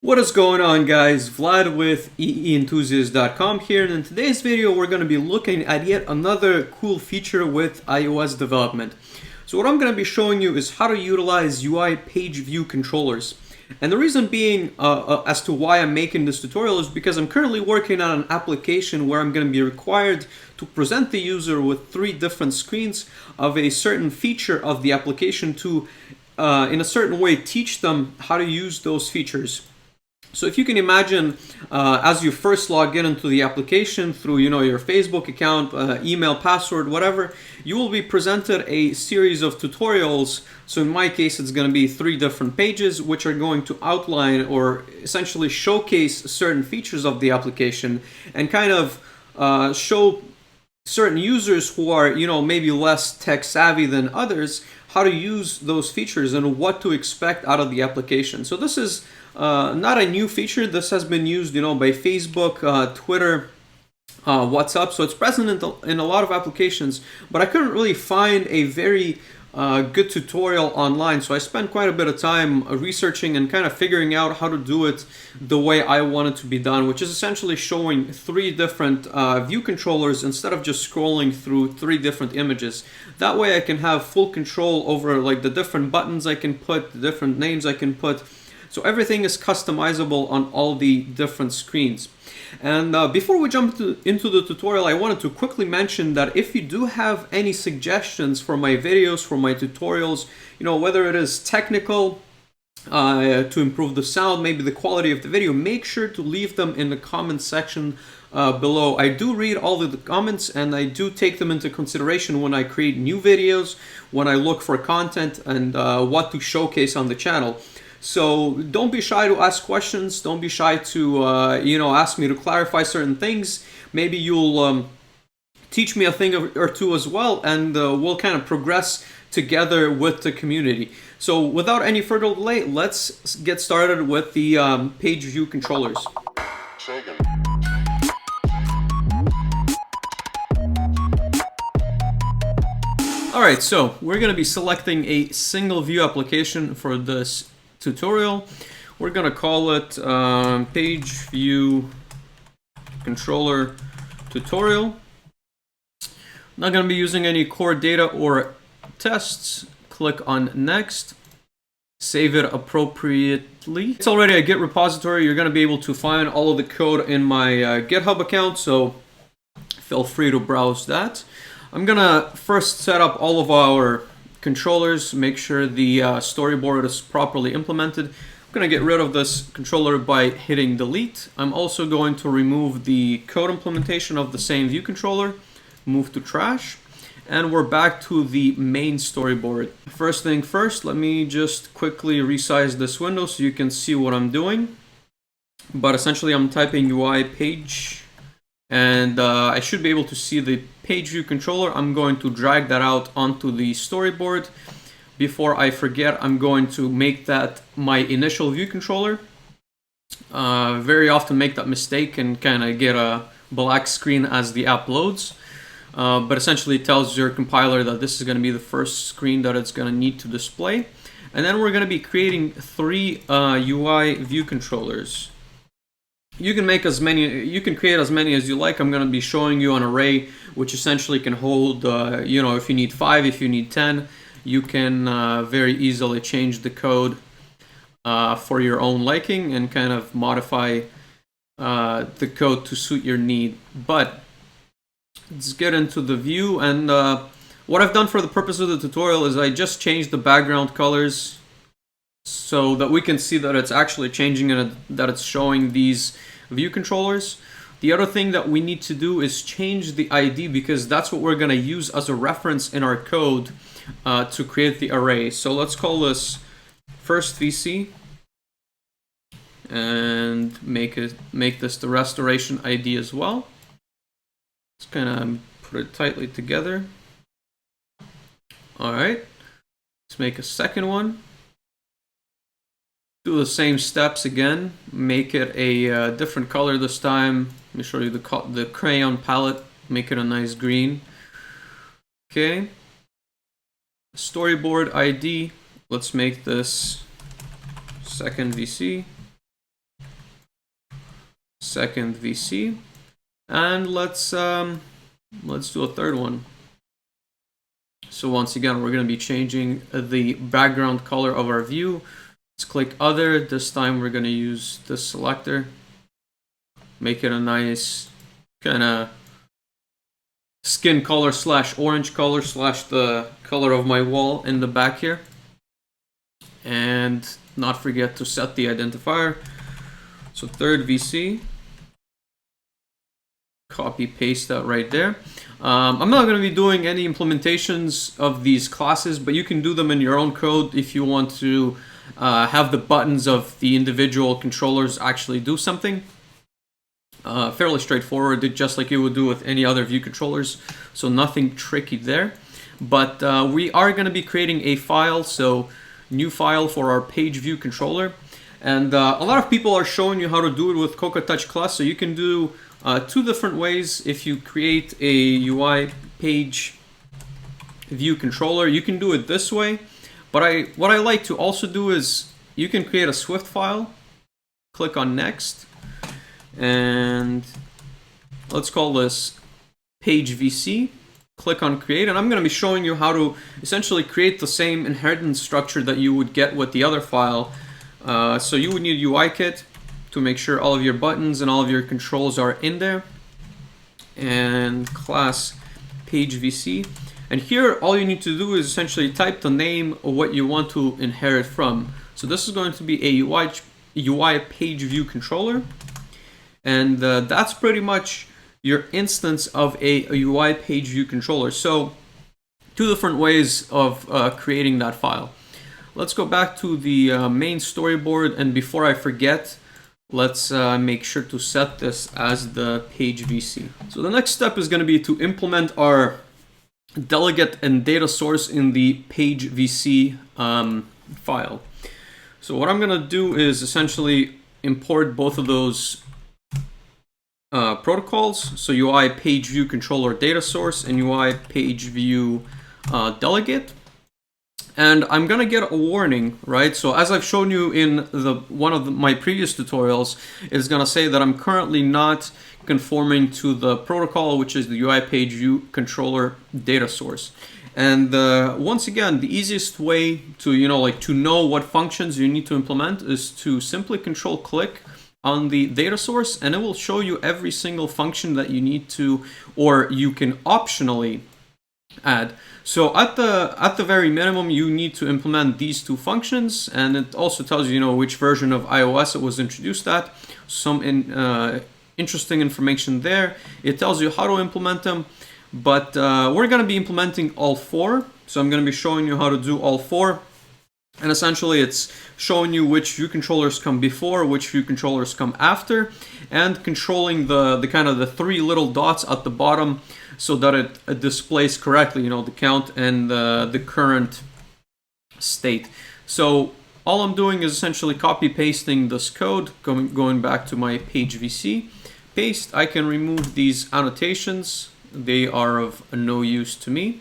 What is going on, guys? Vlad with EEEnthusiast.com here, and in today's video we're going to be looking at yet another cool feature with iOS development. So what I'm going to be showing you is how to utilize UIPageViewControllers. And the reason being as to why I'm making this tutorial is because I'm currently working on an application where I'm going to be required to present the user with 3 different screens of a certain feature of the application to, in a certain way, teach them how to use those features. So if you can imagine, as you first log in into the application through, your Facebook account, email, password, whatever, you will be presented a series of tutorials. So in my case, it's going to be 3 different pages, which are going to outline or essentially showcase certain features of the application and kind of show certain users who are, maybe less tech savvy than others, how to use those features and what to expect out of the application. So this is not a new feature. This has been used, by Facebook, Twitter, WhatsApp. So it's present in a lot of applications, but I couldn't really find a very good tutorial online. So I spent quite a bit of time researching and kind of figuring out how to do it the way I want it to be done, which is essentially showing 3 different view controllers instead of just scrolling through 3 different images. That way I can have full control over the different buttons I can put, the different names I can put. So everything is customizable on all the different screens. And before we jump into the tutorial, I wanted to quickly mention that if you do have any suggestions for my videos, for my tutorials, whether it is technical, to improve the sound, maybe the quality of the video, make sure to leave them in the comment section below. I do read all of the comments and I do take them into consideration when I create new videos, when I look for content and what to showcase on the channel. So don't be shy to ask questions. Don't be shy to, ask me to clarify certain things. Maybe you'll teach me a thing or two as well, and we'll kind of progress together with the community. So without any further delay, let's get started with the page view controllers. Alright, so we're going to be selecting a single view application for this tutorial. We're going to call it Page View Controller Tutorial. Not going to be using any core data or tests. Click on Next. Save it appropriately. It's already a Git repository. You're going to be able to find all of the code in my GitHub account, so feel free to browse that. I'm going to first set up all of our controllers, make sure the storyboard is properly implemented. I'm going to get rid of this controller by hitting delete. I'm also going to remove the code implementation of the same view controller, move to trash, and we're back to the main storyboard. First thing first, let me just quickly resize this window so you can see what I'm doing. But essentially I'm typing UI page, and I should be able to see the page view controller. I'm going to drag that out onto the storyboard. Before I forget, I'm going to make that my initial view controller. Very often make that mistake and kind of get a black screen as the app loads. But essentially it tells your compiler that this is going to be the first screen that it's going to need to display. And then we're going to be creating 3 UI view controllers. You can make as many, you can create as many as you like. I'm going to be showing you an array which essentially can hold, if you need 5, if you need 10, you can very easily change the code for your own liking and kind of modify the code to suit your need. But let's get into the view, and what I've done for the purpose of the tutorial is I just changed the background colors so that we can see that it's actually changing and that it's showing these view controllers. The other thing that we need to do is change the ID, because that's what we're going to use as a reference in our code to create the array. So let's call this first VC and make this the restoration ID as well. Let's kind of put it tightly together. All right, let's make a second one. Do the same steps again, make it a different color this time. Let me show you the crayon palette, make it a nice green. Okay. Storyboard ID, let's make this second VC. second VC, and let's do a third one. So once again, we're going to be changing the background color of our view. Let's click Other. This time we're going to use the selector. Make it a nice kind of skin color / orange color / the color of my wall in the back here. And not forget to set the identifier. So third VC. Copy paste that right there. I'm not going to be doing any implementations of these classes, but you can do them in your own code if you want to have the buttons of the individual controllers actually do something. Fairly straightforward, just like you would do with any other view controllers, so nothing tricky there. But we are going to be creating a file, so new file for our page view controller. And a lot of people are showing you how to do it with Cocoa Touch class, so you can do two different ways. If you create a UI page view controller, you can do it this way. But what I like to also do is you can create a Swift file, click on Next, and let's call this page VC. Click on Create, and I'm going to be showing you how to essentially create the same inheritance structure that you would get with the other file. So you would need UIKit to make sure all of your buttons and all of your controls are in there, and class page VC. And here all you need to do is essentially type the name of what you want to inherit from. So this is going to be a UI page view controller, and that's pretty much your instance of a UI page view controller. So two different ways of creating that file. Let's go back to the main storyboard, and before I forget, let's make sure to set this as the page VC. So the next step is going to be to implement our delegate and data source in the page VC file. So what I'm going to do is essentially import both of those protocols. So UI page view controller data source and UI page view delegate. And I'm gonna get a warning, right? So as I've shown you in one of my previous tutorials, it's gonna say that I'm currently not conforming to the protocol, which is the UI page view controller data source. And once again, the easiest way to to know what functions you need to implement is to simply Control-click on the data source, and it will show you every single function that you need to, or you can optionally add. So at the very minimum, you need to implement these two functions, and it also tells you, which version of iOS it was introduced at. Some interesting information there. It tells you how to implement them, but we're going to be implementing all four. So I'm going to be showing you how to do all four. And essentially it's showing you which view controllers come before, which view controllers come after, and controlling the kind of the three little dots at the bottom so that it displays correctly, the count and the current state. So all I'm doing is essentially copy pasting this code, going back to my page VC. Paste, I can remove these annotations. They are of no use to me.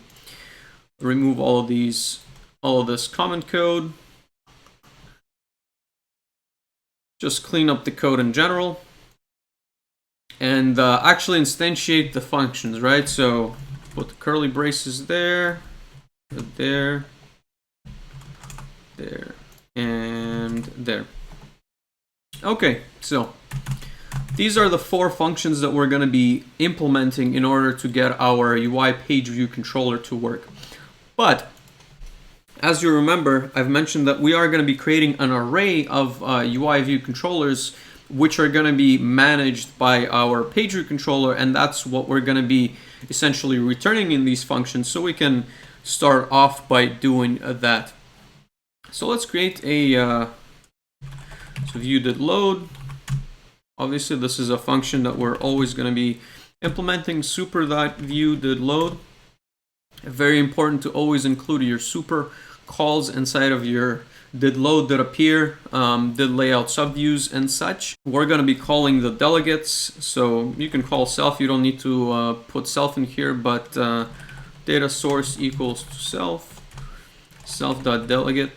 Remove all of this comment code. Just clean up the code in general. And actually instantiate the functions, right? So put the curly braces there, there, and there. Okay, so these are the four functions that we're going to be implementing in order to get our UI page view controller to work. But as you remember, I've mentioned that we are going to be creating an array of UI view controllers which are going to be managed by our page view controller, and that's what we're going to be essentially returning in these functions. So we can start off by doing that. So let's create a Viewdidload. Obviously, this is a function that we're always going to be implementing, super.viewdidload. Very important to always include your super calls inside of your didload that appear, did layout subviews and such. We're going to be calling the delegates, so you can call self. You don't need to put self in here, but data source equals to self, self.delegate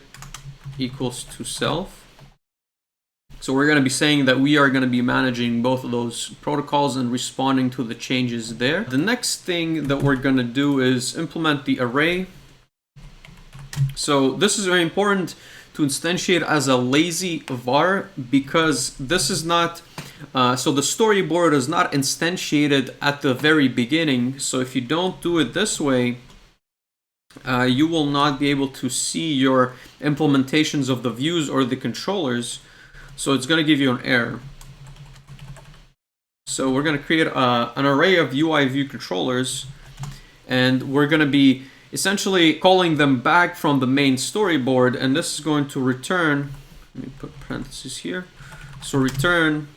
equals to self. So we're going to be saying that we are going to be managing both of those protocols and responding to the changes there. The next thing that we're going to do is implement the array. So this is very important to instantiate as a lazy var, because this is not, so the storyboard is not instantiated at the very beginning. So if you don't do it this way, you will not be able to see your implementations of the views or the controllers. So it's going to give you an error. So we're going to create an array of UIViewControllers, and we're going to be essentially calling them back from the main storyboard, and this is going to return, let me put parentheses here, so return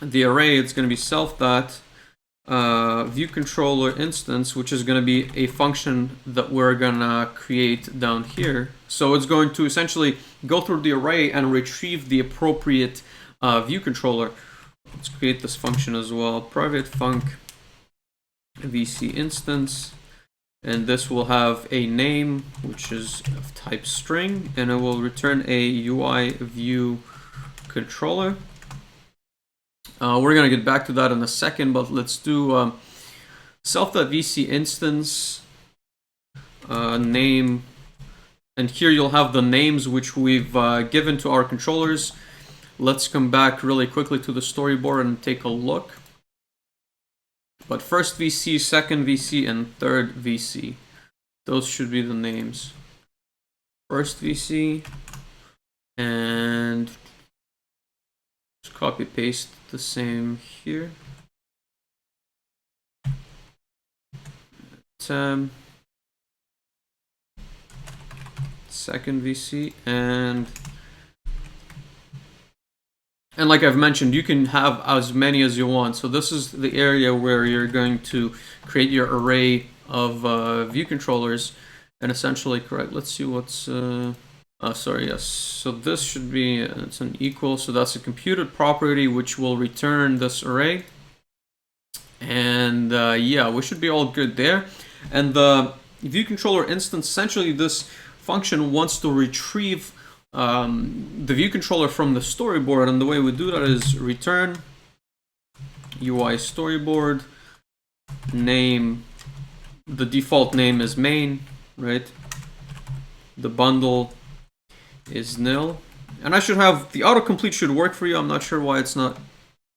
the array. It's going to be self.viewController instance, which is going to be a function that we're going to create down here. So it's going to essentially go through the array and retrieve the appropriate view controller. Let's create this function as well, private func vc instance. And this will have a name, which is of type string, and it will return a UIViewController. We're going to get back to that in a second, but let's do self.vc instance name. And here you'll have the names which we've given to our controllers. Let's come back really quickly to the storyboard and take a look. But first VC, second VC, and third VC. Those should be the names. First VC, and just copy paste the same here. Second VC, and like I've mentioned, you can have as many as you want. So this is the area where you're going to create your array of view controllers and essentially correct. Let's see what's, sorry, yes. So this should be, it's an equal. So that's a computed property which will return this array. And yeah, we should be all good there. And the view controller instance, essentially this function wants to retrieve the view controller from the storyboard, and the way we do that is return UI storyboard name. The default name is main, right? The bundle is nil, and I should have the autocomplete should work for you. I'm not sure why it's not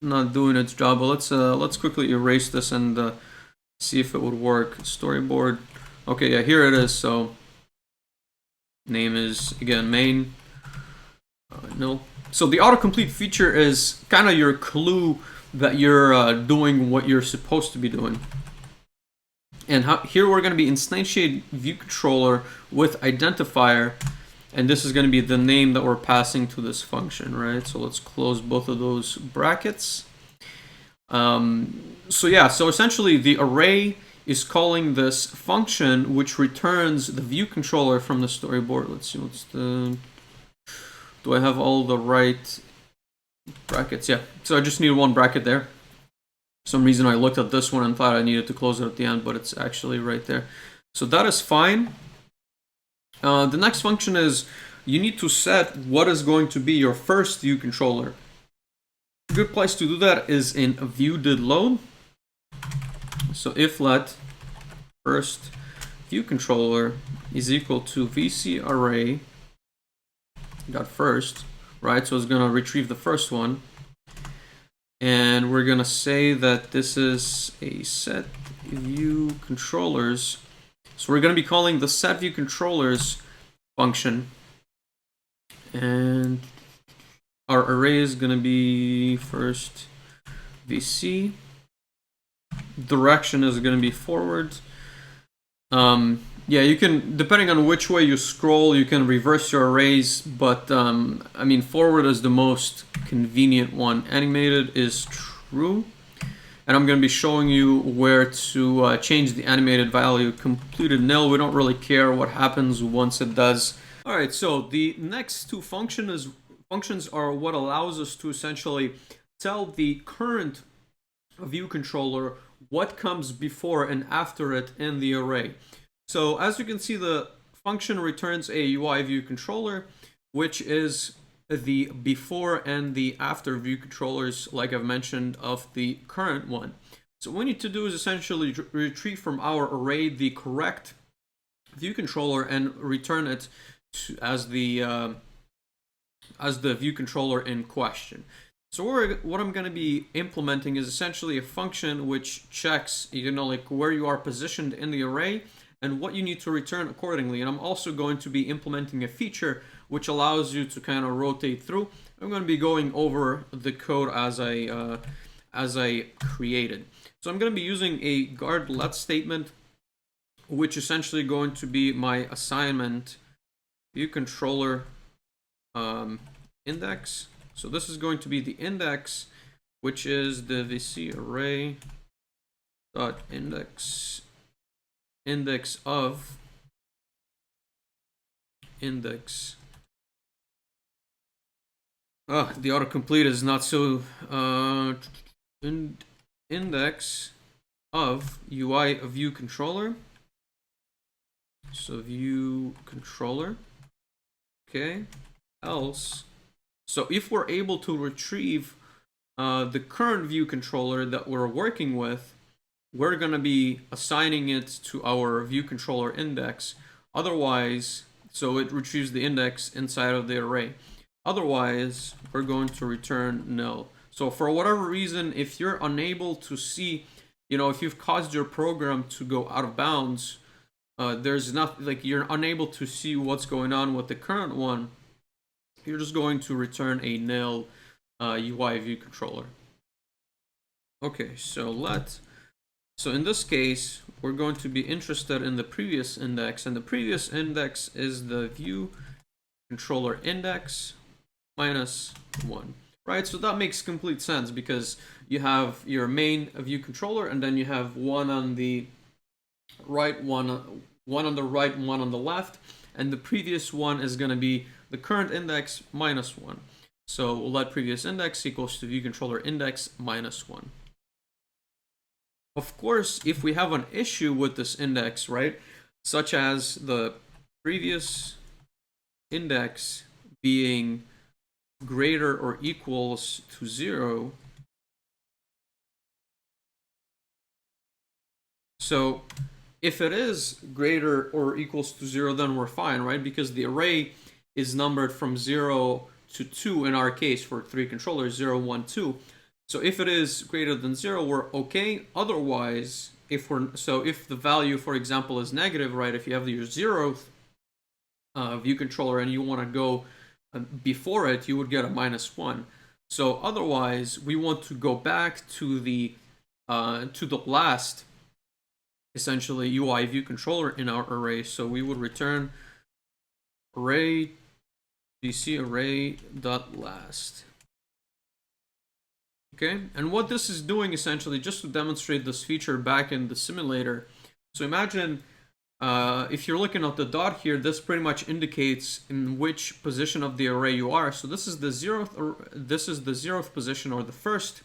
doing its job, but let's quickly erase this and see if it would work. Storyboard. Okay, yeah, here it is. So name is again main. No. So the autocomplete feature is kind of your clue that you're doing what you're supposed to be doing. And here we're going to be instantiate view controller with identifier, and this is going to be the name that we're passing to this function, right? So let's close both of those brackets. So yeah, so essentially the array is calling this function which returns the view controller from the storyboard. Let's see what's the... Do I have all the right brackets? Yeah, so I just need one bracket there. For some reason I looked at this one and thought I needed to close it at the end, but it's actually right there. So that is fine. The next function is you need to set what is going to be your first view controller. A good place to do that is in Viewdidload. So if let first view controller is equal to VC array got first, right? So it's going to retrieve the first one, and we're going to say that this is a set view controllers. So we're going to be calling the set view controllers function, and our array is going to be first VC. Direction is going to be forward. Yeah, you can, depending on which way you scroll, you can reverse your arrays, but I mean, forward is the most convenient one. Animated is true, and I'm going to be showing you where to change the animated value. Completed nil, we don't really care what happens once it does. All right, so the next two functions are what allows us to essentially tell the current view controller what comes before and after it in the array. So as you can see, the function returns a UIViewController, which is the before and the after view controllers, like I've mentioned, of the current one. So what we need to do is essentially retrieve from our array the correct view controller and return it as the view controller in question. So what I'm going to be implementing is essentially a function which checks, like where you are positioned in the array and what you need to return accordingly. And I'm also going to be implementing a feature which allows you to kind of rotate through. I'm going to be going over the code as I created. So I'm going to be using a guard let statement, which is essentially going to be my assignment view controller index. So this is going to be the index, which is the vc array dot index of index. The autocomplete is not so index of UIViewController. So view controller. Okay. Else. So if we're able to retrieve the current view controller that we're working with, we're going to be assigning it to our view controller index. Otherwise, so it retrieves the index inside of the array. Otherwise, we're going to return nil. So for whatever reason, if you're unable to see, if you've caused your program to go out of bounds, there's nothing, like you're unable to see what's going on with the current one, you're just going to return a nil UIViewController. Okay, so in this case, we're going to be interested in the previous index, and the previous index is the view controller index minus 1. Right, so that makes complete sense because you have your main view controller, and then you have one on the right, one on the right, and one on the left, and the previous one is going to be the current index minus 1. So we'll let previous index equals to view controller index minus 1. Of course, if we have an issue with this index, right, such as the previous index being greater or equals to 0, so if it is greater or equals to 0, then we're fine, right? Because the array is numbered from 0 to 2 in our case for 3 controllers, 0, 1, 2. So if it is greater than 0, we're okay. Otherwise, if the value, for example, is negative, right? If you have your 0th view controller and you want to go before it, you would get a minus 1. So otherwise, we want to go back to the last, essentially, UIViewController in our array. So we would return array vc array dot last. Okay, and what this is doing essentially, just to demonstrate this feature back in the simulator. So imagine if you're looking at the dot here, this pretty much indicates in which position of the array you are. So this is the 0th position, or the first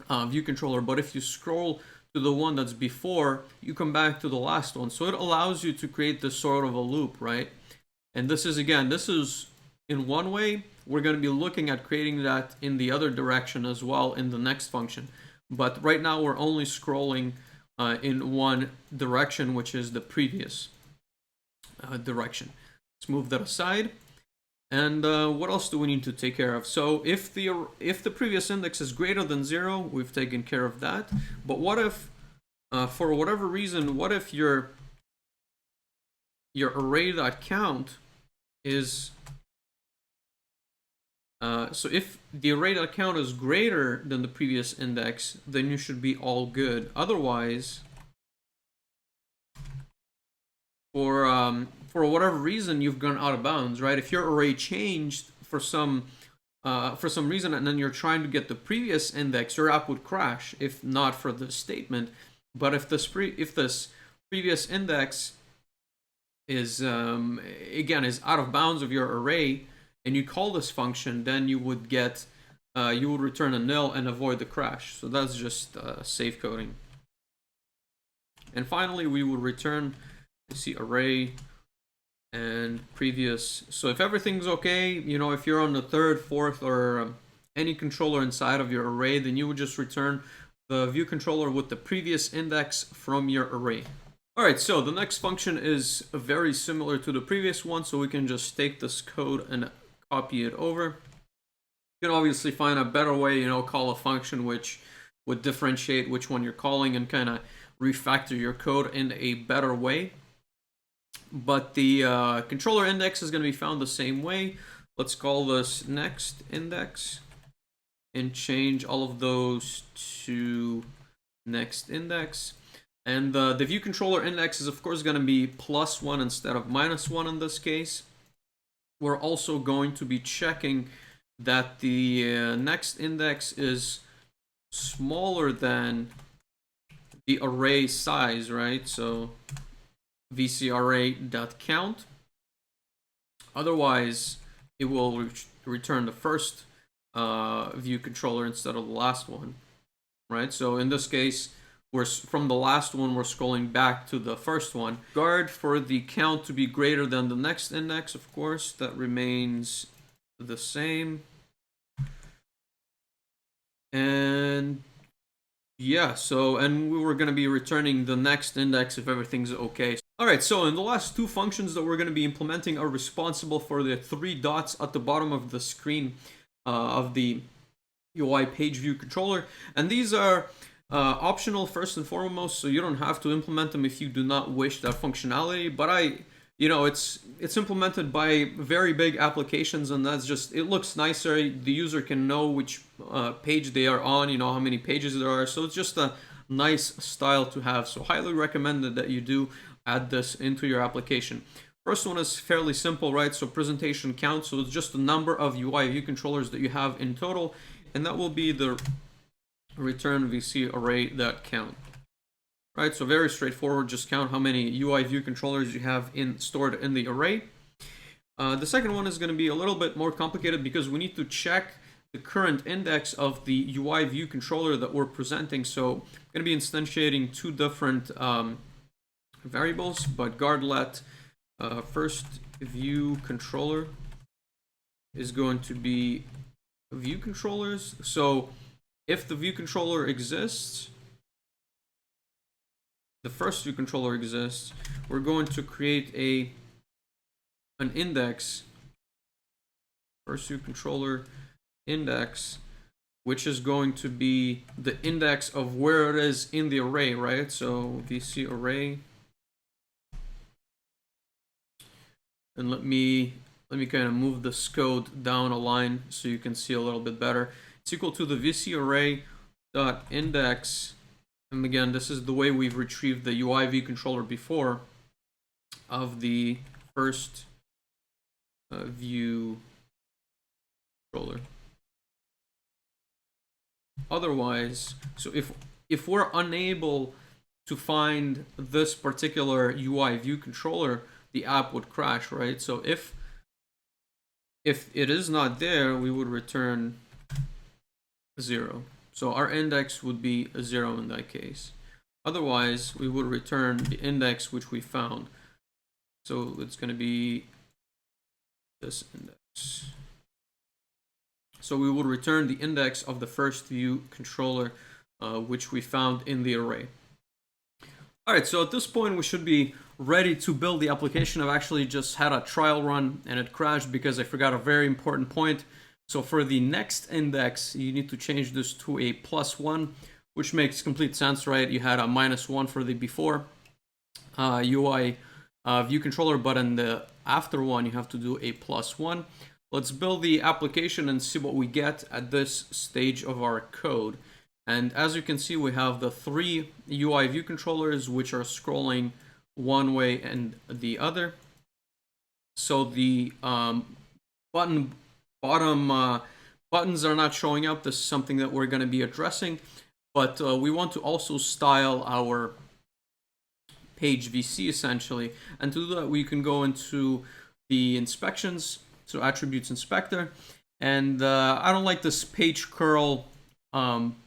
view controller. But if you scroll to the one that's before, you come back to the last one. So it allows you to create this sort of a loop, right? And this is, again, this is in one way. We're going to be looking at creating that in the other direction as well in the next function. But right now we're only scrolling in one direction, which is the previous direction. Let's move that aside. And what else do we need to take care of? So if the previous index is greater than 0, we've taken care of that. But what if, for whatever reason, what if your array.count is so if the array.count is greater than the previous index, then you should be all good. Otherwise, for whatever reason you've gone out of bounds, right? If your array changed for some reason, and then you're trying to get the previous index, your app would crash if not for this statement. But if this previous index is again is out of bounds of your array, and you call this function, then you would get you would return a nil and avoid the crash. So that's just safe coding. And finally, we would return array and previous. So if everything's okay, you know, if you're on the third, fourth, or any controller inside of your array, then you would just return the view controller with the previous index from your array. Alright, so the next function is very similar to the previous one, so we can just take this code and copy it over. You can obviously find a better way, you know, call a function which would differentiate which one you're calling and kind of refactor your code in a better way. But the controller index is going to be found the same way. Let's call this next index and change all of those to next index. And the view controller index is of course going to be +1 instead of -1 in this case. We're also going to be checking that the next index is smaller than the array size, right? So vcarray.count. Otherwise, it will return the first view controller instead of the last one, right? So in this case, we're from the last one, we're scrolling back to the first one. Guard for the count to be greater than the next index, of course, that remains the same. And yeah, so, and we were going to be returning the next index if everything's okay. Alright, so in the last two functions that we're going to be implementing are responsible for the 3 dots at the bottom of the screen of the UIPageViewController. And these are optional first and foremost, so you don't have to implement them if you do not wish that functionality. But you know, it's implemented by very big applications, and that's just, it looks nicer. The user can know which page they are on, you know, how many pages there are. So it's just a nice style to have. So highly recommended that you do add this into your application. First one is fairly simple, right? So presentation count. So it's just the number of UI view controllers that you have in total, and that will be the return VC array.count. Right, so very straightforward, just count how many UI view controllers you have stored in the array. The second one is going to be a little bit more complicated because we need to check the current index of the UI view controller that we're presenting. So I'm going to be instantiating two different variables, but guard let first view controller is going to be view controllers. So if the view controller exists, the first view controller exists, we're going to create an index, first view controller index, which is going to be the index of where it is in the array, right? So VC array, and let me kind of move this code down a line so you can see a little bit better. It's equal to the VC array dot index. And again, this is the way we've retrieved the UI view controller before of the first view controller. Otherwise, so if we're unable to find this particular UI view controller, the app would crash, right? So if it is not there, we would return 0. So our index would be a 0 in that case. Otherwise, we would return the index which we found. So it's going to be this index. So we would return the index of the first view controller which we found in the array. Alright, so at this point we should be ready to build the application. I've actually just had a trial run and it crashed because I forgot a very important point. So for the next index, you need to change this to a +1, which makes complete sense, right? You had a -1 for the before UI view controller, but in the after one, you have to do a +1. Let's build the application and see what we get at this stage of our code. And as you can see, we have the 3 UI view controllers, which are scrolling one way and the other. So the bottom buttons are not showing up. This is something that we're going to be addressing, but we want to also style our page VC essentially. And to do that, we can go into the inspections, so attributes inspector. And I don't like this page curl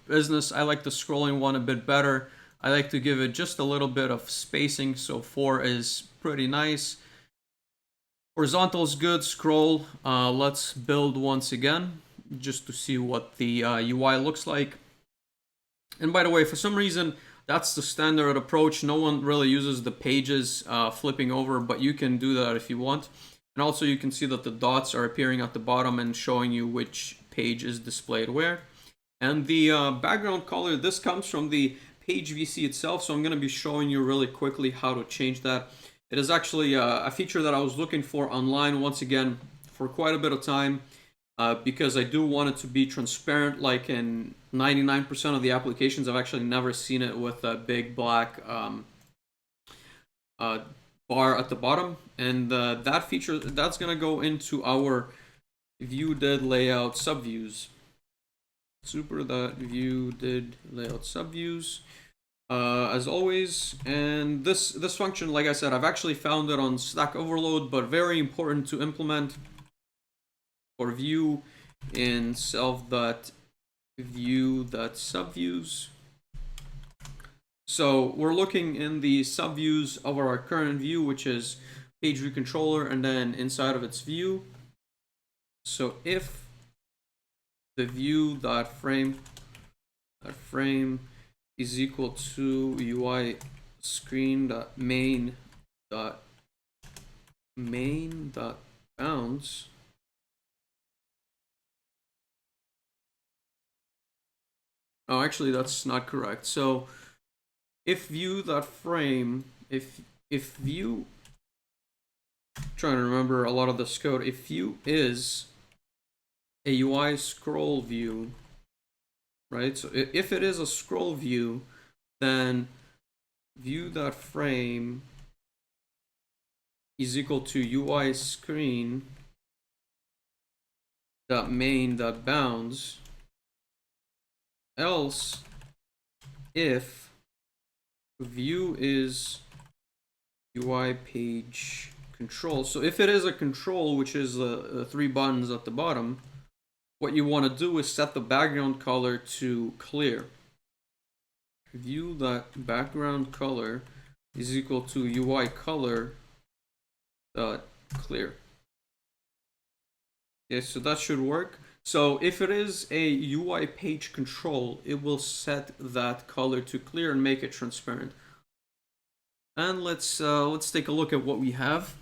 business. I like the scrolling one a bit better. I like to give it just a little bit of spacing, so 4 is pretty nice. Horizontal is good. Scroll. Let's build once again, just to see what the UI looks like. And by the way, for some reason, that's the standard approach. No one really uses the pages flipping over, but you can do that if you want. And also you can see that the dots are appearing at the bottom and showing you which page is displayed where. And the background color, this comes from the page VC itself, so I'm going to be showing you really quickly how to change that. It is actually a feature that I was looking for online once again for quite a bit of time, because I do want it to be transparent. Like in 99% of the applications, I've actually never seen it with a big black bar at the bottom. And that feature, that's going to go into our Viewdidload subviews. Super, that Viewdidload subviews. As always, and this function, like I said, I've actually found it on Stack Overload, but very important to implement for view in self.view.subviews. So we're looking in the subviews of our current view, which is pageviewController, and then inside of its view. So if the view.frame is equal to UI screen.main.bounds, oh, actually that's not correct. So if view.frame, if view, I'm trying to remember a lot of this code, if view is a UI scroll view, right? So if it is a scroll view, then view.frame is equal to UI screen.main.bounds, else if view is UI page control. So if it is a control, which is the 3 buttons at the bottom, what you want to do is set the background color to clear. View that background color is equal to UI color dot clear. Okay, so that should work. So if it is a UI page control, it will set that color to clear and make it transparent. And let's take a look at what we have.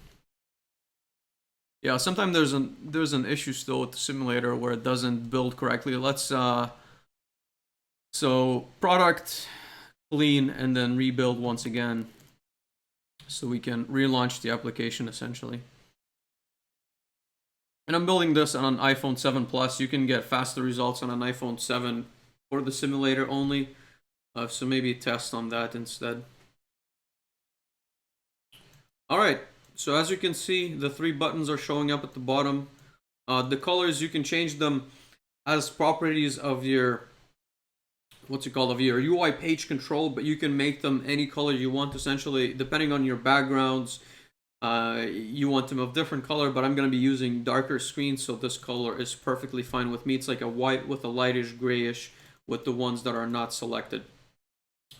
Yeah, sometimes there's an issue still with the simulator where it doesn't build correctly. Let's so product clean and then rebuild once again, so we can relaunch the application essentially. And I'm building this on an iPhone 7 Plus. You can get faster results on an iPhone 7 for the simulator only, so maybe test on that instead. All right. So as you can see, the 3 buttons are showing up at the bottom. The colors, you can change them as properties of your, of your UI page control, but you can make them any color you want, essentially, depending on your backgrounds. You want them of different color, but I'm going to be using darker screens, so this color is perfectly fine with me. It's like a white with a lightish grayish with the ones that are not selected.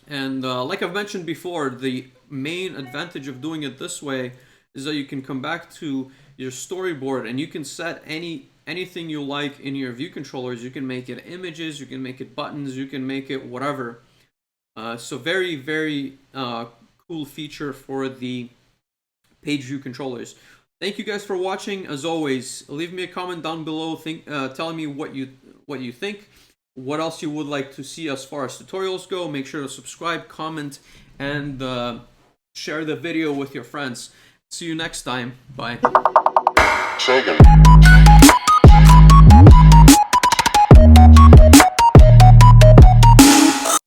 And like I've mentioned before, the main advantage of doing it this way is that you can come back to your storyboard and you can set anything you like in your view controllers. You can make it images, you can make it buttons, you can make it whatever. So very, very cool feature for the page view controllers. Thank you guys for watching. As always, leave me a comment down below telling me what you think, what else you would like to see as far as tutorials go. Make sure to subscribe, comment, and share the video with your friends. See you next time. Bye.